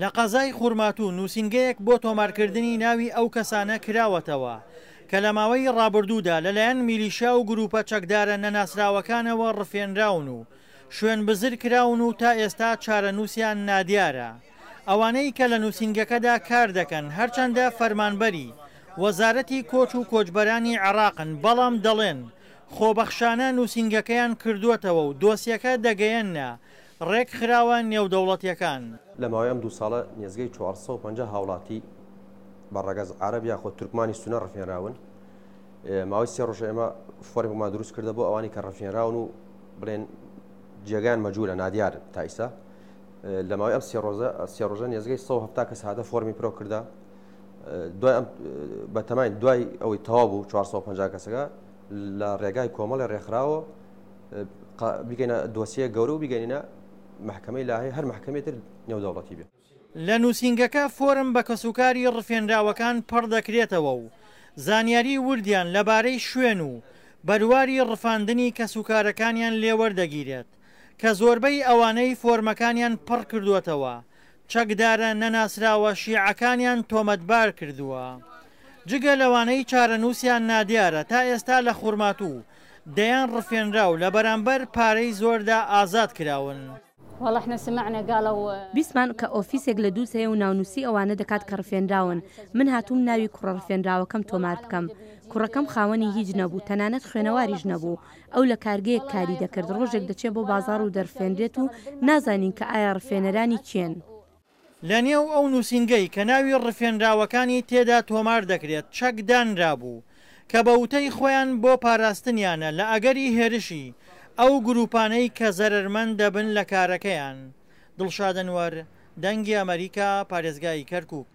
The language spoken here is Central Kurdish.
لە قەزای خوورماتوو نووسینگەیەک بۆ تۆمارکردنی ناوی ئەو کەسانە کراوەتەوە کە لە ماوەی ڕابردوودا لەلایەن میلیشیا و گروپە چەکدارە نەناسراوەکانەوە ڕفێنراون و شوێن بزر کراون و تا ئێستا چارەنووسیان نادیارە. ئەوانەی کە لە نووسینگەکەدا کار دەکەن هەرچەندە فەرمانبەری وەزارەتی کۆچ و کۆچبەرانی عێراقن، بەڵام دەڵێن خۆبەخشانە نووسینگەکەیان کردووەتەوە و دۆسیەکە دەگەیەنە ڕێک خراوە نێودەوڵەتیەکان. لە ماوەی ئەم 2 ساڵە نێزگەی 450 هاوڵاتی بەڕێگەز عەرەب یاخۆ تورکمانی سونە ڕفێنراون. ماوەی 3 ڕۆژ ئێمە فۆرمێکمان دروست کردە بۆ ئەوانی کە ڕفێنراون و بڵێن جێگان مەجهولە نادیار تا ئێستا. لە ماوەی ئەم 3 ڕۆژە نێزگەی 170 کەس هاتە فۆرمی پرۆ کردە. دوای بەتەمای دوای ئەوەی تەواو بوو 450 کەسەکە لە ڕێگای کۆمەڵی ڕێکخراوە بگەینە دۆسیە گەورە و بگەینە محکەمەی لاهەیە هەر محکەمێتر نێودەوڵەتی بێت. لە نووسینگەکە فۆرم بە کەسوکاری ڕفێنراوەکان پڕ دەکرێتەوە و زانیاری وردیان لەبارەی شوێن و بەرواری ڕفاندنی کەسوکارەکانیان لێوەردەگیرێت کە زۆربەی ئەوانەی فۆرمەکانیان پڕ کردووەتەوە چەکدارە نەناسراوە شیعەکانیان تۆمەتبار کردووە. جگە لەوانەی چارەنووسیان نادیارە تا ئێستا لە خوورماتوو دەیان ڕفێنراو لە بەرامبەر پارەی زۆردا ئازاد کراون. بیسمان کە ئۆفیسێک لە دووسەیە و ناونووسی ئەوانە دەکات کە ڕفێنراون. من هاتووم ناوی کوڕە ڕفێنراوەکەم تۆمار بکەم. کوڕەکەم خاوەنی هیچ نەبوو، تەنانەت خوێنەواریش نەبوو. ئەو لە کارگەیەک کاری دەکرد، ڕۆژێک دەچێت بۆ بازار و دەرفێنرێت و نازانین کە ئایا ڕفێنەرانی چێن. لە نێو ئەو نووسینگەی کە ناوی ڕفێنراوەکانی تێدا تۆمار دەکرێت چەک دانرابوو کە بە وتەی خۆیان بۆ پاراستنیانە لە ئەگەری هێرشی ئەو گروپانەی کە زەرمەند دەبن لە کارەکەیان. دڵشاد ئەنوەر، دەنگی ئەمریکا، پارێزگای کەرکووک.